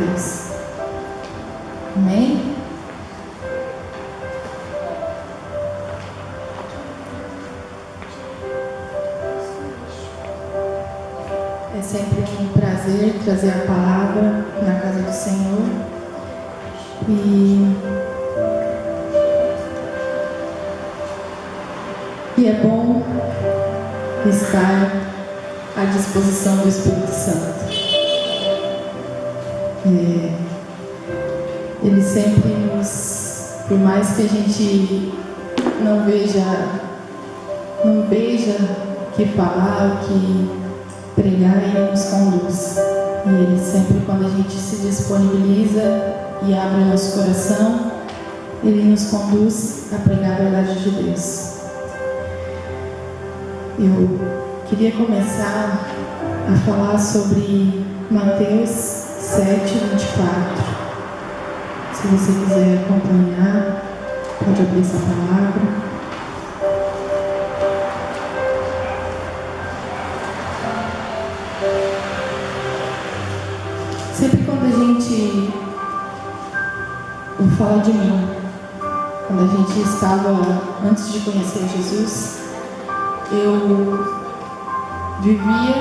Deus. Amém? É sempre um prazer trazer a palavra na casa do Senhor. E é bom estar à disposição do Espírito Santo. Ele sempre nos, por mais que a gente não veja o que falar, o que pregar, Ele nos conduz. E Ele sempre, quando a gente se disponibiliza e abre o nosso coração, Ele nos conduz a pregar a verdade de Deus. Eu queria começar a falar sobre Mateus 7:24. Se você quiser acompanhar, pode abrir essa palavra. Sempre quando a gente, vou falar de mim, quando a gente estava, antes de conhecer Jesus, eu vivia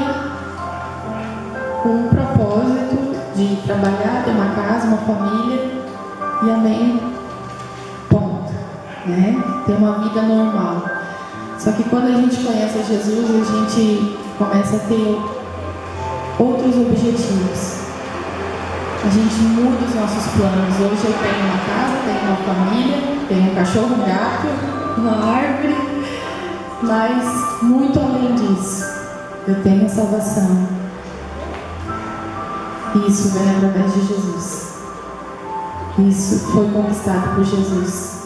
com um propósito de trabalhar, ter uma casa, uma família e amém, ponto, né? Ter uma vida normal. Só que quando a gente conhece Jesus, a gente começa a ter outros objetivos. A gente muda os nossos planos. Hoje eu tenho uma casa, tenho uma família, tenho um cachorro, um gato, uma árvore, mas muito além disso, eu tenho a salvação. E isso vem através de Jesus. Isso foi conquistado por Jesus,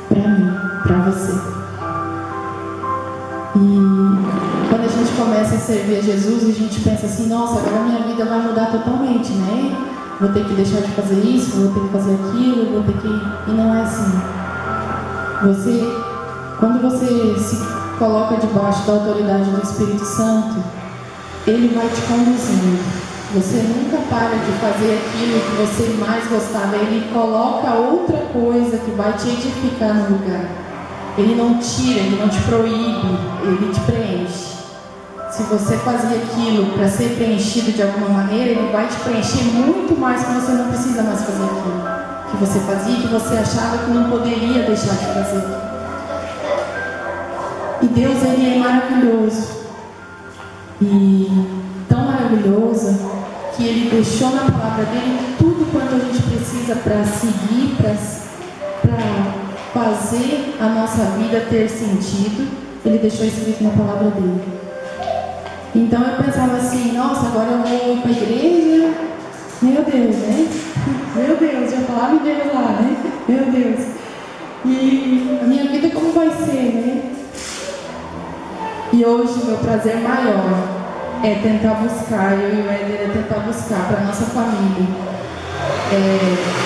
para mim, para você. E quando a gente começa a servir a Jesus, a gente pensa assim: nossa, agora minha vida vai mudar totalmente, né? Vou ter que deixar de fazer isso, vou ter que fazer aquilo, vou ter que... E não é assim. Quando você se coloca debaixo da autoridade do Espírito Santo, Ele vai te conduzindo. Você nunca para de fazer aquilo que você mais gostava. Ele coloca outra coisa que vai te edificar no lugar. Ele não tira, Ele não te proíbe, Ele te preenche. Se você fazia aquilo para ser preenchido de alguma maneira, Ele vai te preencher muito mais, que você não precisa mais fazer aquilo que você fazia, que você achava que não poderia deixar de fazer. E Deus, Ele é maravilhoso. E tão maravilhoso que Ele deixou na palavra dEle tudo quanto a gente precisa para seguir, para fazer a nossa vida ter sentido. Ele deixou escrito na palavra dEle. Então eu pensava assim: nossa, agora eu vou para a igreja. Meu Deus, né? Meu Deus, já falava em Deus lá, né? Meu Deus. E a minha vida como vai ser, né? E hoje o meu prazer maior é tentar buscar, eu e o Éder, é tentar buscar para a nossa família,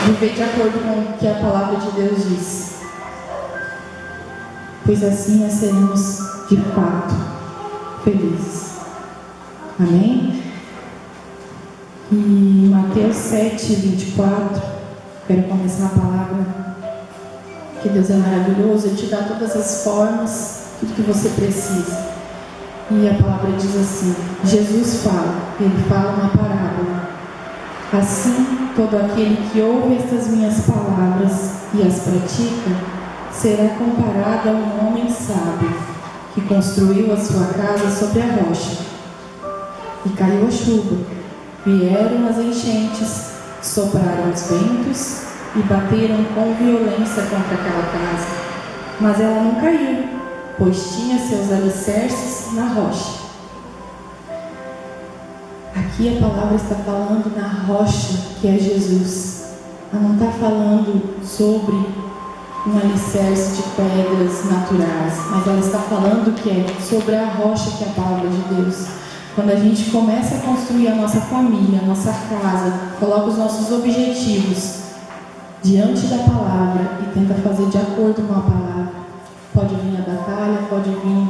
viver de acordo com o que a palavra de Deus diz. Pois assim nós seremos de fato felizes. Amém? E Mateus 7:24, quero começar a palavra, que Deus é maravilhoso, Ele te dá todas as formas, tudo que você precisa. E a palavra diz assim: Jesus fala, Ele fala uma parábola. Assim, todo aquele que ouve estas minhas palavras e as pratica, será comparado a um homem sábio, que construiu a sua casa sobre a rocha. E caiu a chuva, vieram as enchentes, sopraram os ventos e bateram com violência contra aquela casa. Mas ela não caiu, pois tinha seus alicerces na rocha. Aqui a palavra está falando na rocha, que é Jesus. Ela não está falando sobre um alicerce de pedras naturais, mas ela está falando que é sobre a rocha, que é a palavra de Deus. Quando a gente começa a construir a nossa família, a nossa casa, coloca os nossos objetivos diante da palavra e tenta fazer de acordo com a palavra, pode vir a batalha, pode vir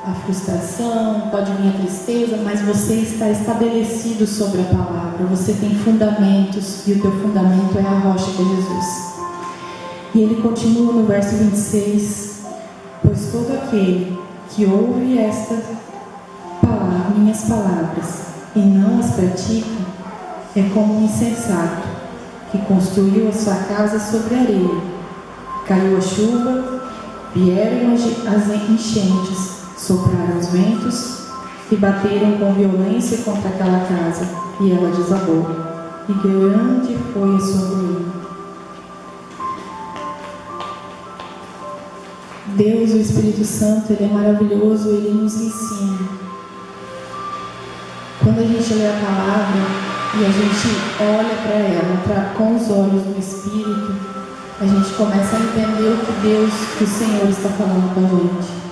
a frustração, pode vir a tristeza, mas você está estabelecido sobre a palavra, você tem fundamentos e o teu fundamento é a rocha que é Jesus. E ele continua no verso 26, pois todo aquele que ouve minhas palavras e não as pratica é como um insensato que construiu a sua casa sobre areia. Caiu a chuva, vieram as enchentes, sopraram os ventos e bateram com violência contra aquela casa, e ela desabou, e grande foi a sua ruína. Deus, o Espírito Santo, Ele é maravilhoso, Ele nos ensina. Quando a gente lê a palavra e a gente olha para ela com os olhos do Espírito, a gente começa a entender o que o Senhor está falando com a gente.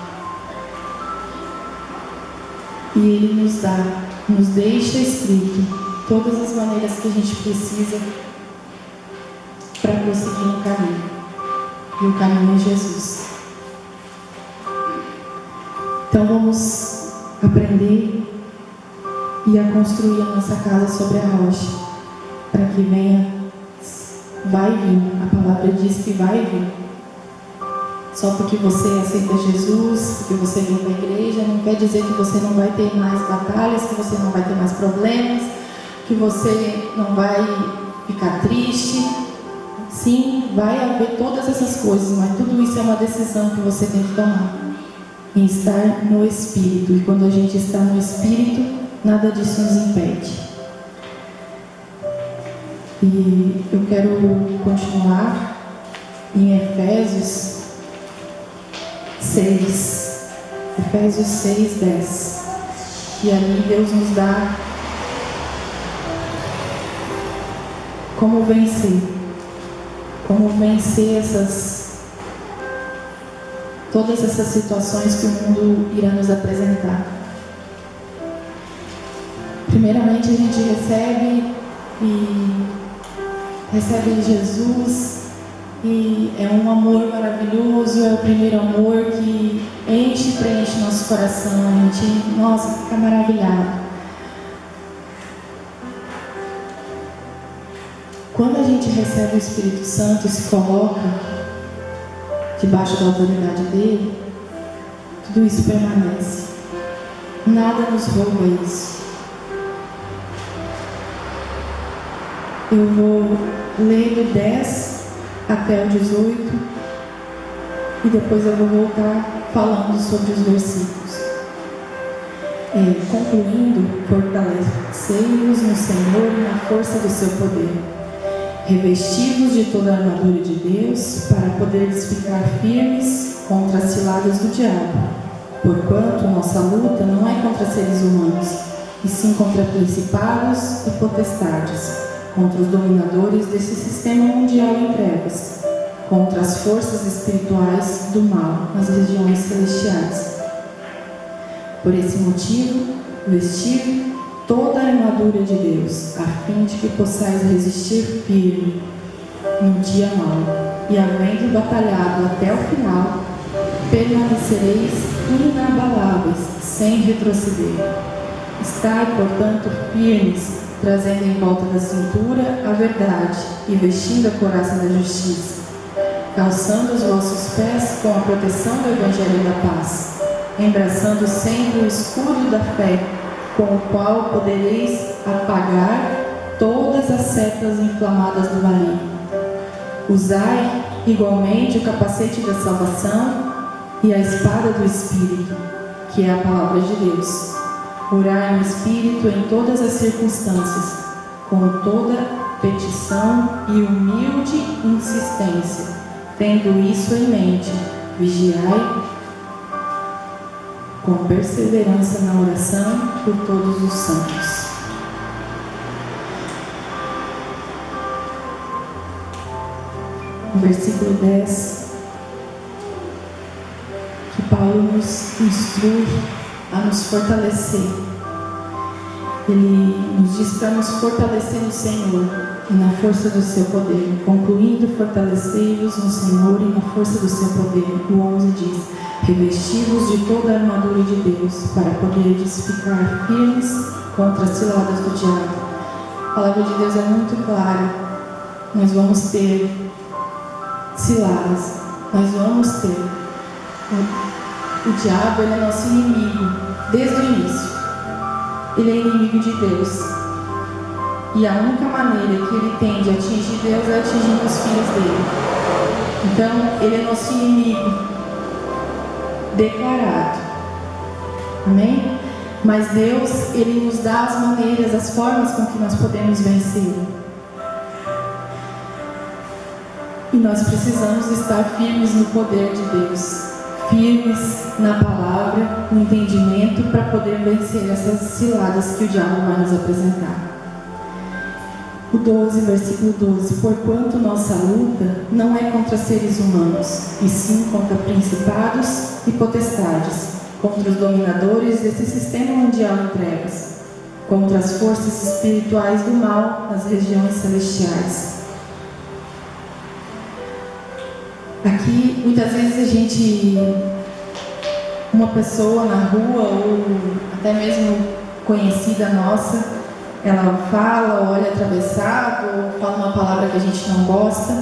E Ele nos deixa escrito todas as maneiras que a gente precisa para prosseguir no caminho. E o caminho é Jesus. Então vamos aprender e a construir a nossa casa sobre a rocha, para que vai vir, a palavra diz que vai vir. Só porque você aceita Jesus, porque você vem para a igreja, não quer dizer que você não vai ter mais batalhas, que você não vai ter mais problemas, que você não vai ficar triste. Sim, vai haver todas essas coisas, mas tudo isso é uma decisão que você tem que tomar, em estar no Espírito. E quando a gente está no Espírito, nada disso nos impede. E eu quero continuar em Efésios 6, 10. E ali Deus nos dá como vencer todas essas situações que o mundo irá nos apresentar. Primeiramente a gente recebe Jesus, e é um amor maravilhoso, é o primeiro amor que enche e preenche nosso coração. A gente, nossa, fica maravilhado. Quando a gente recebe o Espírito Santo e se coloca debaixo da autoridade dele, tudo isso permanece. Nada nos rouba isso. Eu vou ler do 10 até o 18 e depois eu vou voltar falando sobre os versículos. Concluindo, fortalecei-vos no Senhor e na força do seu poder, revestidos de toda a armadura de Deus, para poderes ficar firmes contra as ciladas do diabo. Porquanto nossa luta não é contra seres humanos, e sim contra principados e potestades, contra os dominadores desse sistema mundial em trevas, contra as forças espirituais do mal nas regiões celestiais. Por esse motivo, vestiu toda a armadura de Deus, a fim de que possais resistir firme no dia mau, e havendo batalhado até o final, permanecereis inabaláveis, sem retroceder. Estai, portanto, firmes, trazendo em volta da cintura a verdade e vestindo a couraça da justiça, calçando os vossos pés com a proteção do Evangelho da paz, embraçando sempre o escudo da fé, com o qual podereis apagar todas as setas inflamadas do maligno. Usai igualmente o capacete da salvação e a espada do Espírito, que é a palavra de Deus. Orai no Espírito em todas as circunstâncias, com toda petição e humilde insistência. Tendo isso em mente, vigiai com perseverança na oração por todos os santos. No versículo 10, que Paulo nos instrui a nos fortalecer. ele nos diz para nos fortalecer no Senhor e na força do seu poder. Concluindo, fortalecei-vos no Senhor e na força do seu poder. O 11 diz: revesti-vos de toda a armadura de Deus, para poderes ficar firmes contra as ciladas do diabo. A palavra de Deus é muito clara. Nós vamos ter ciladas, nós vamos ter. O diabo, ele é nosso inimigo desde o início. Ele é inimigo de Deus. E a única maneira que ele tem de atingir Deus é atingindo os filhos dele. Então, ele é nosso inimigo declarado. Amém? Mas Deus, ele nos dá as maneiras, as formas com que nós podemos vencê-lo. E nós precisamos estar firmes no poder de Deus, firmes na palavra, no entendimento, para poder vencer essas ciladas que o diabo vai nos apresentar. O 12, versículo 12: porquanto nossa luta não é contra seres humanos, e sim contra principados e potestades, contra os dominadores desse sistema mundial em trevas, contra as forças espirituais do mal nas regiões celestiais. Aqui, muitas vezes uma pessoa na rua, ou até mesmo conhecida nossa, ela fala, olha atravessado, ou fala uma palavra que a gente não gosta.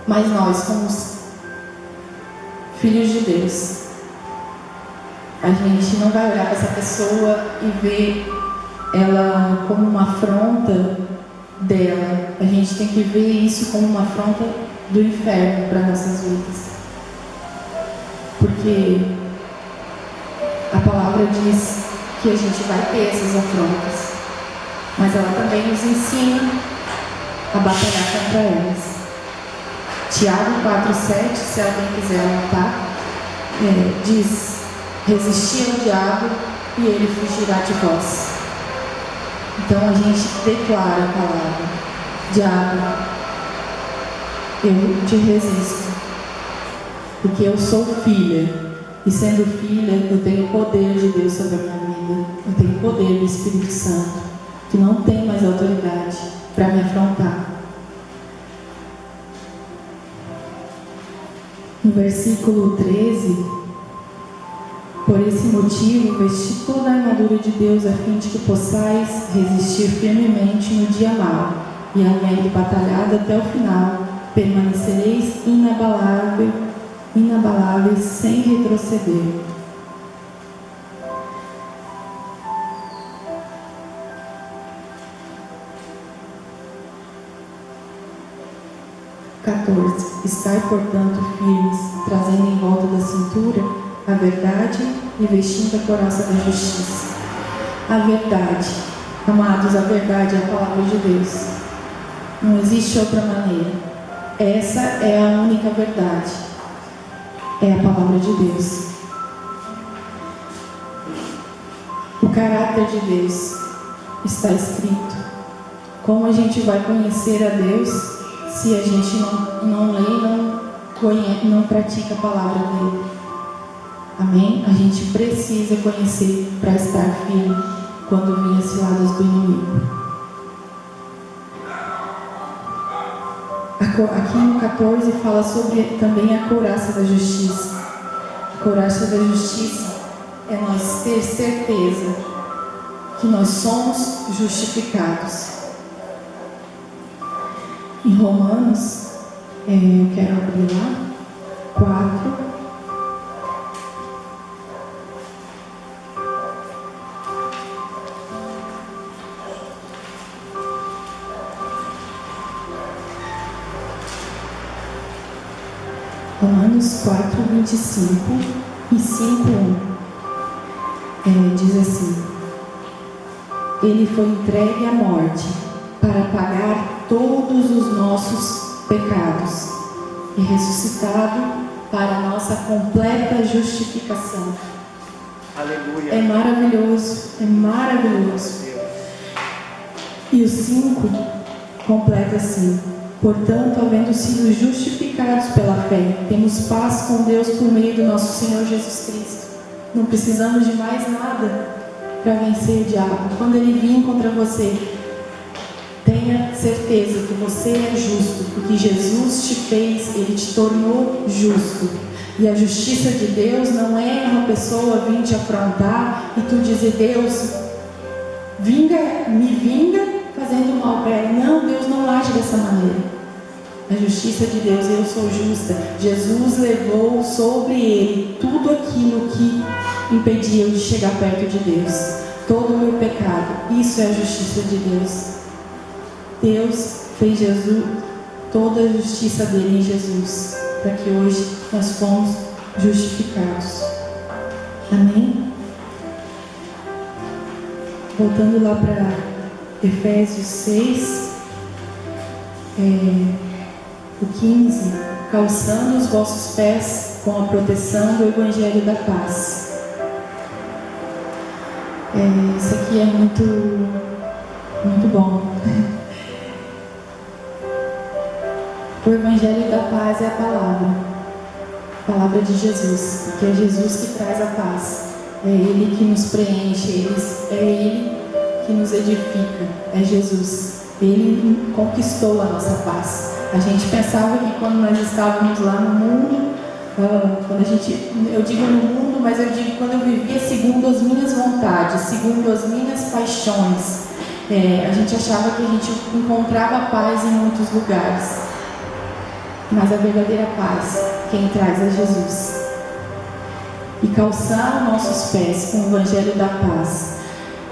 Mas nós, como filhos de Deus, a gente não vai olhar para essa pessoa e ver ela como uma afronta dela. A gente tem que ver isso como uma afronta do inferno para nossas vidas. Porque a palavra diz que a gente vai ter essas afrontas, mas ela também nos ensina a batalhar contra elas. Tiago 4,7, se alguém quiser anotar, diz: resisti ao diabo e ele fugirá de vós. Então a gente declara a palavra: diabo, eu te resisto, porque eu sou filha, e sendo filha, eu tenho o poder de Deus sobre a minha vida, eu tenho o poder do Espírito Santo, que não tem mais autoridade para me afrontar. No versículo 13: por esse motivo, vesti toda a armadura de Deus, a fim de que possais resistir firmemente no dia mau, e havendo batalhado até o final, permanecereis inabaláveis, sem retroceder. Estai, portanto, firmes, trazendo em volta da cintura a verdade e vestindo a couraça da justiça. A verdade, amados, a verdade é a palavra de Deus. Não existe outra maneira. Essa é a única verdade. É a palavra de Deus. O caráter de Deus está escrito. Como a gente vai conhecer a Deus se a gente não lê, não pratica a palavra dele? Amém? A gente precisa conhecer para estar firme quando vir as ciladas do inimigo. Aqui no 14 fala sobre também a couraça da justiça. A couraça da justiça é nós ter certeza que nós somos justificados. Em Romanos, eu quero abrir lá, 4. Romanos 4, 25 e 5, 1. Diz assim: ele foi entregue à morte para pagar todos os nossos pecados e ressuscitado para a nossa completa justificação. Aleluia. É maravilhoso, é maravilhoso. E o 5 completa assim: portanto, havendo sido justificados pela fé, temos paz com Deus por meio do nosso Senhor Jesus Cristo. Não precisamos de mais nada. para vencer o diabo. Quando ele vir contra você, tenha certeza que você é justo, porque Jesus te fez, ele te tornou justo. E a justiça de Deus não é uma pessoa vir te afrontar e tu dizer: Deus, me vinga fazendo mal para ela. Não, Deus não age dessa maneira. A justiça de Deus, eu sou justa. Jesus levou sobre ele tudo aquilo que impedia eu de chegar perto de Deus. Todo o meu pecado. Isso é a justiça de Deus. Deus fez Jesus, toda a justiça dele em Jesus, para que hoje nós fomos justificados. Amém? Voltando lá para Efésios 6, o 15: calçando os vossos pés com a proteção do Evangelho da paz. Isso aqui é muito, muito bom. O Evangelho da paz é a palavra de Jesus, porque é Jesus que traz a paz. É Ele que nos preenche, é Ele que nos edifica, é Jesus. Ele conquistou a nossa paz. A gente pensava que quando nós estávamos lá no mundo, eu digo no mundo, mas eu digo quando eu vivia segundo as minhas vontades, segundo as minhas paixões, a gente achava que a gente encontrava paz em muitos lugares. Mas a verdadeira paz, quem traz é Jesus. E calçar nossos pés com o Evangelho da paz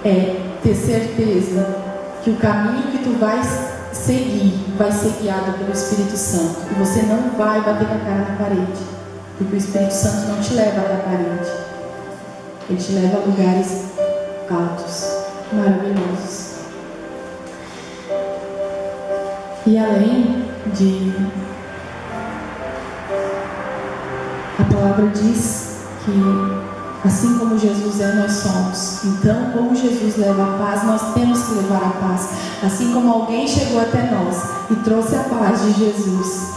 é ter certeza que o caminho que tu vais seguir vai ser guiado pelo Espírito Santo. E você não vai bater com a cara na parede, porque o Espírito Santo não te leva até a parede. Ele te leva a lugares altos, maravilhosos. E além de... a palavra diz que assim como Jesus é, nós somos. Então, como Jesus leva a paz, nós temos que levar a paz. Assim como alguém chegou até nós e trouxe a paz de Jesus,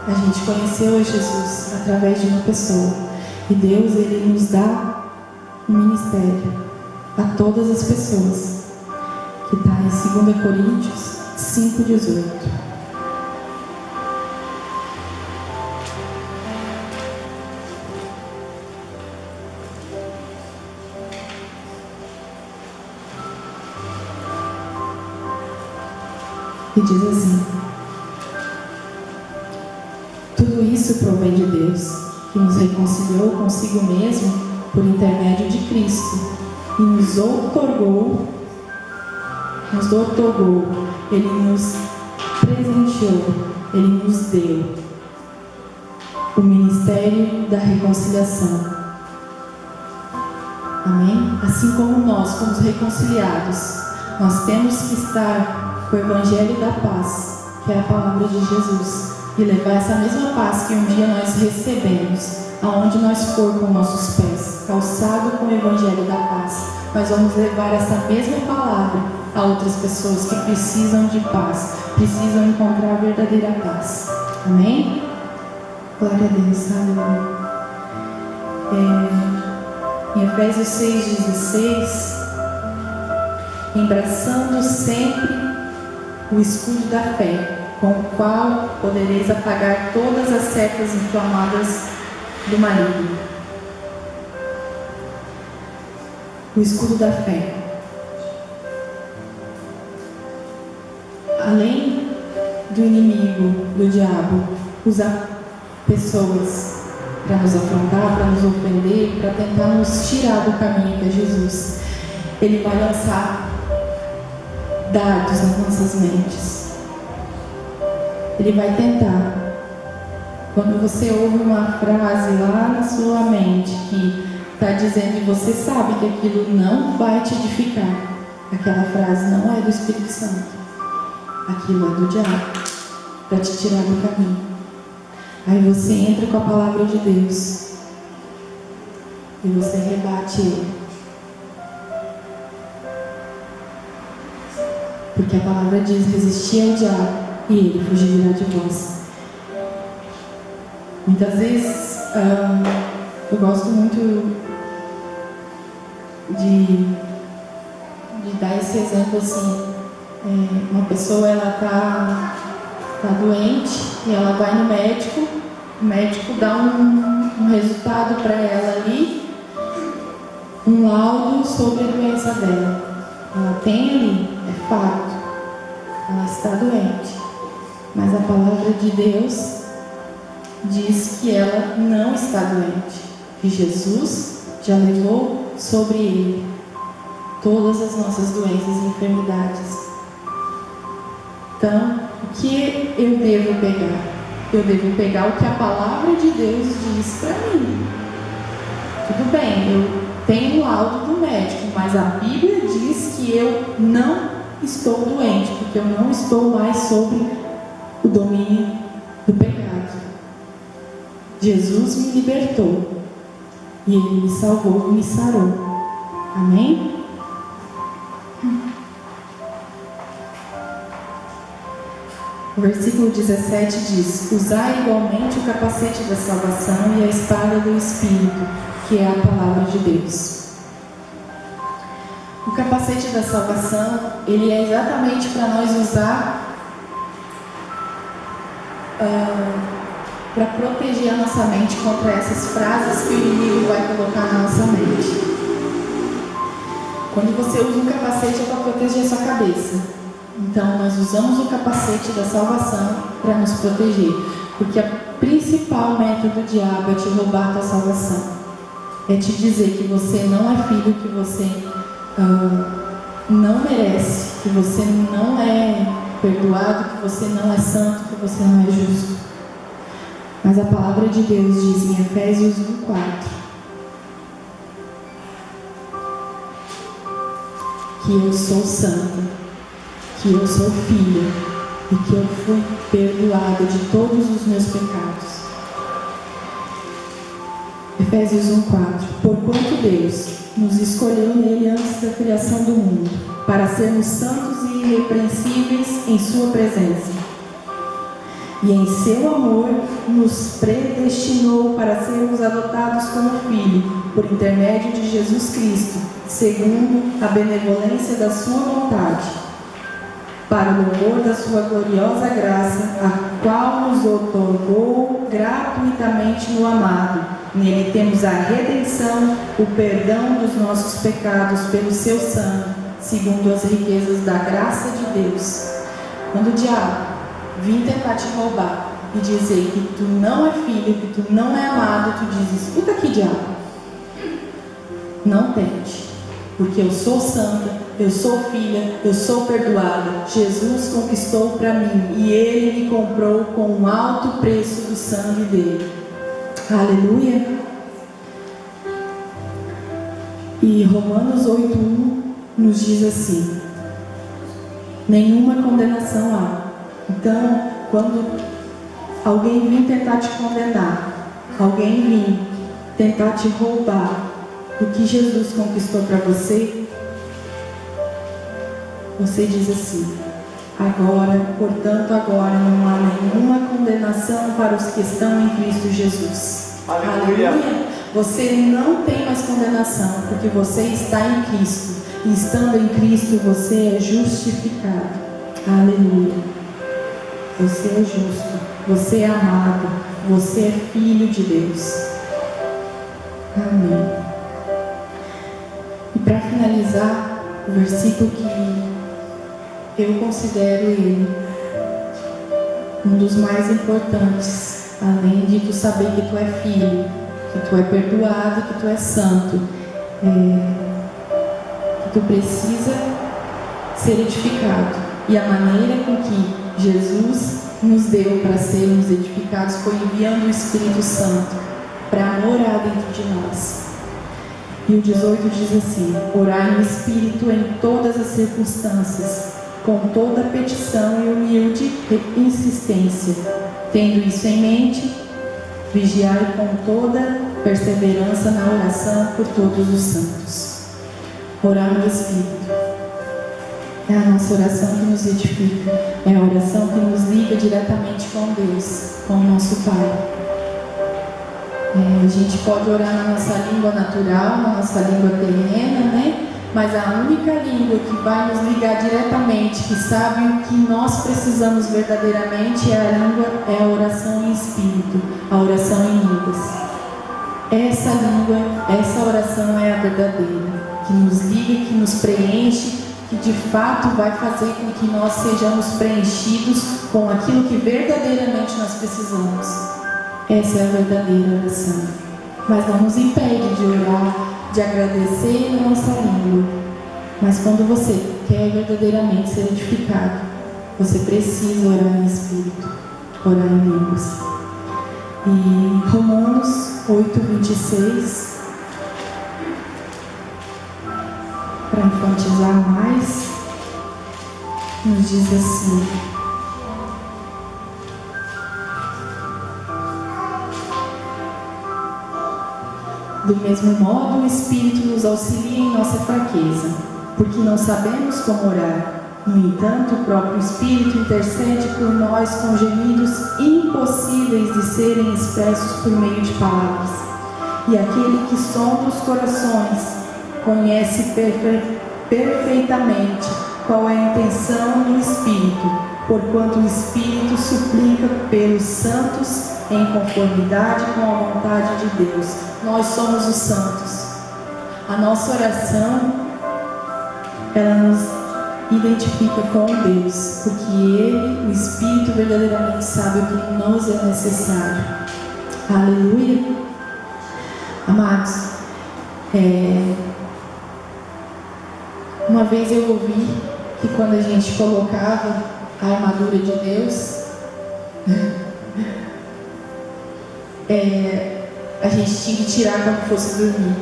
a gente conheceu a Jesus através de uma pessoa. E Deus, Ele nos dá um ministério a todas as pessoas, que está em 2 Coríntios 5,18. E diz assim: tudo isso provém de Deus, que nos reconciliou consigo mesmo por intermédio de Cristo e nos outorgou, Ele nos presenteou, Ele nos deu o ministério da reconciliação. Amém? Assim como nós fomos reconciliados, nós temos que estar com o Evangelho da paz, que é a palavra de Jesus, e levar essa mesma paz que um dia nós recebemos, aonde nós for com nossos pés, calçado com o Evangelho da paz. Nós vamos levar essa mesma palavra a outras pessoas que precisam de paz, precisam encontrar a verdadeira paz. Amém? Glória a Deus, aleluia. Em Efésios 6,16, embraçando sempre o escudo da fé, com o qual podereis apagar todas as setas inflamadas do maligno. O escudo da fé. Além do inimigo, do diabo, usar pessoas para nos afrontar, para nos ofender, para tentar nos tirar do caminho que é Jesus, ele vai lançar dardos nas nossas mentes. Ele vai tentar. Quando você ouve uma frase lá na sua mente que está dizendo e você sabe que aquilo não vai te edificar, aquela frase não é do Espírito Santo, aquilo é do diabo, para te tirar do caminho. Aí você entra com a palavra de Deus e você rebate ele. Porque a palavra diz: resistir ao diabo e ele fugirá de vós. Muitas vezes eu gosto muito de dar esse exemplo assim. Uma pessoa, ela tá doente e ela vai no médico, o médico dá um resultado para ela ali, um laudo sobre a doença dela. Ela tem ali, é fato, ela está doente, mas a palavra de Deus diz que ela não está doente, que Jesus já levou sobre ele todas as nossas doenças e enfermidades. Então, o que eu devo pegar? Eu devo pegar o que a palavra de Deus diz para mim. Tudo bem, eu tenho o laudo do médico, mas a Bíblia diz que eu não estou doente, porque eu não estou mais sob o domínio do pecado. Jesus me libertou e Ele me salvou e me sarou. Amém? O versículo 17 diz: usai igualmente o capacete da salvação e a espada do Espírito, que é a palavra de Deus. O capacete da salvação, ele é exatamente para nós usar para proteger a nossa mente contra essas frases que o inimigo vai colocar na nossa mente. Quando você usa um capacete é para proteger a sua cabeça. Então, nós usamos o capacete da salvação para nos proteger, porque o principal método do diabo é te roubar a tua salvação, é te dizer que você não é filho, que você não merece, que você não é perdoado, que você não é santo, que você não é justo. Mas a palavra de Deus diz em Efésios 1:4 que eu sou santa, que eu sou filha e que eu fui perdoada de todos os meus pecados. Efésios 1:4 porquanto Deus nos escolheu nele antes da criação do mundo, para sermos santos e irrepreensíveis em sua presença, e em seu amor nos predestinou para sermos adotados como filho, por intermédio de Jesus Cristo, segundo a benevolência da sua vontade, para o louvor da sua gloriosa graça, a qual nos outorgou gratuitamente no amado. Nele temos a redenção, o perdão dos nossos pecados pelo seu sangue, segundo as riquezas da graça de Deus. Quando o diabo vir tentar te roubar e dizer que tu não é filho, que tu não é amado, tu diz: escuta aqui, diabo, não tente, porque eu sou santa, eu sou filha, eu sou perdoada. Jesus conquistou para mim e Ele me comprou com um alto preço do sangue dele. Aleluia. E Romanos 8:1 nos diz assim: nenhuma condenação há. Então, quando alguém vir tentar te condenar, alguém vir tentar te roubar o que Jesus conquistou para você, você diz assim: agora, portanto, agora não há nenhuma condenação para os que estão em Cristo Jesus. Aleluia. Aleluia. Você não tem mais condenação, porque você está em Cristo. E estando em Cristo, você é justificado. Aleluia. Você é justo, você é amado, você é filho de Deus. Amém. E para finalizar, o versículo que eu considero ele um dos mais importantes, além de tu saber que tu é filho, que tu é perdoado, que tu é santo, que tu precisa ser edificado. E a maneira com que Jesus nos deu para sermos edificados foi enviando o Espírito Santo para morar dentro de nós. E o 18 diz assim: orai no Espírito em todas as circunstâncias, com toda petição e humilde insistência. Tendo isso em mente, vigiai com toda perseverança na oração por todos os santos. Orar no Espírito é a nossa oração que nos edifica, é a oração que nos liga diretamente com Deus, com o nosso Pai. A gente pode orar na nossa língua natural, na nossa língua terrena, né? Mas a única língua que vai nos ligar diretamente, que sabe o que nós precisamos verdadeiramente, é a oração em espírito, a oração em línguas. Essa língua, essa oração é a verdadeira, que nos liga, que nos preenche, que de fato vai fazer com que nós sejamos preenchidos com aquilo que verdadeiramente nós precisamos. Essa é a verdadeira oração. Mas não nos impede de orar, de agradecer na nossa língua. Mas quando você quer verdadeiramente ser edificado, você precisa orar em espírito, orar em línguas. E Romanos 8:26, para enfatizar mais, nos diz assim: do mesmo modo, o Espírito nos auxilia em nossa fraqueza, porque não sabemos como orar. No entanto, o próprio Espírito intercede por nós com gemidos impossíveis de serem expressos por meio de palavras. E aquele que sonda os corações conhece perfeitamente qual é a intenção do Espírito, porquanto o Espírito suplica pelos santos em conformidade com a vontade de Deus. Nós somos os santos. A nossa oração, ela nos identifica com Deus, porque Ele, o Espírito, verdadeiramente sabe o que nos é necessário. Aleluia. Amados, uma vez eu ouvi que quando a gente colocava a armadura de Deus, a gente tinha que tirar quando fosse dormir.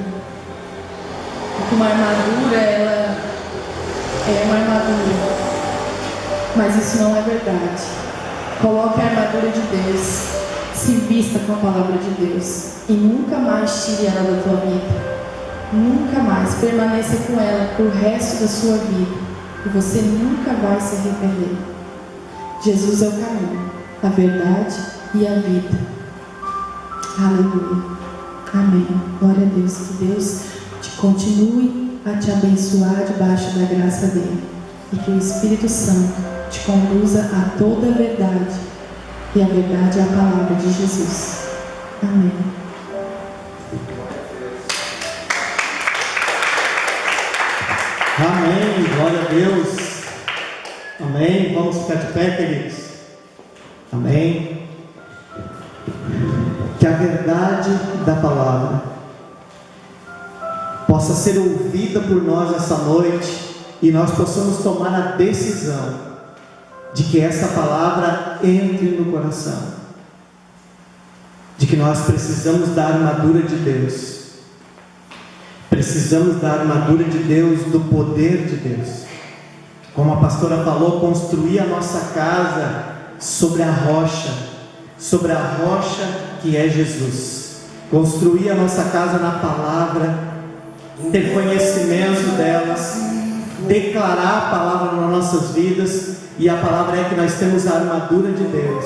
Porque uma armadura, ela é uma armadura, mas isso não é verdade. Coloque a armadura de Deus, se vista com a palavra de Deus e nunca mais tire ela da tua vida. Nunca mais. Permaneça com ela pro resto da sua vida e você nunca vai se arrepender. Jesus é o caminho, a verdade e a vida. Aleluia. Amém. Glória a Deus. Que Deus te continue a te abençoar debaixo da graça dele. E que o Espírito Santo te conduza a toda a verdade. E a verdade é a palavra de Jesus. Amém. Amém. Glória a Deus. Amém. Vamos ficar de pé, queridos. Amém. Que a verdade da palavra possa ser ouvida por nós essa noite e nós possamos tomar a decisão de que essa palavra entre no coração, de que nós precisamos da armadura de Deus, precisamos da armadura de Deus, do poder de Deus. Como a pastora falou, construir a nossa casa sobre a rocha que é Jesus. Construir a nossa casa na palavra, ter conhecimento delas, declarar a palavra nas nossas vidas. E a palavra é que nós temos a armadura de Deus,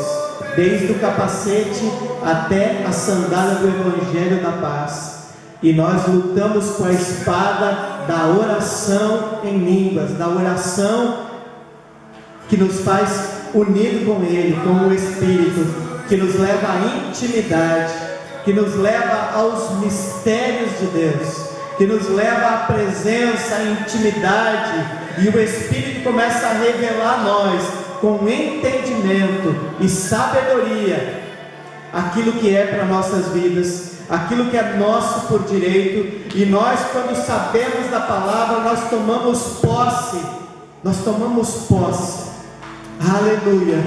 desde o capacete até a sandália do Evangelho da Paz. E nós lutamos com a espada da oração em línguas, da oração que nos faz unir com Ele, com o Espírito, que nos leva à intimidade, que nos leva aos mistérios de Deus, que nos leva à presença, à intimidade, e o Espírito começa a revelar a nós, com entendimento e sabedoria, aquilo que é para nossas vidas, aquilo que é nosso por direito. E nós, quando sabemos da palavra, nós tomamos posse, aleluia,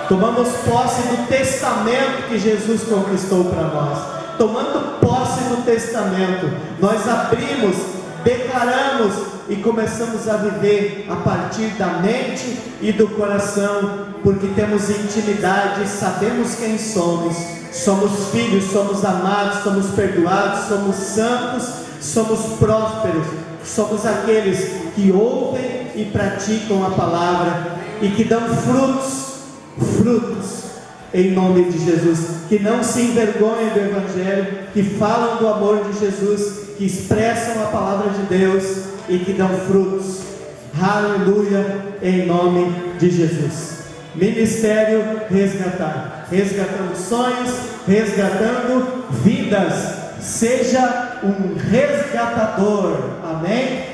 tomamos posse do testamento que Jesus conquistou para nós. Tomando posse do testamento, nós abrimos, declaramos e começamos a viver a partir da mente e do coração, porque temos intimidade e sabemos quem somos. Somos filhos, somos amados, somos perdoados, somos santos, somos prósperos, somos aqueles que ouvem e praticam a palavra e que dão frutos em nome de Jesus, que não se envergonhem do Evangelho, que falam do amor de Jesus, que expressam a palavra de Deus e que dão frutos. Aleluia, em nome de Jesus. Ministério Resgatar, resgatando sonhos, resgatando vidas. Seja um resgatador, amém?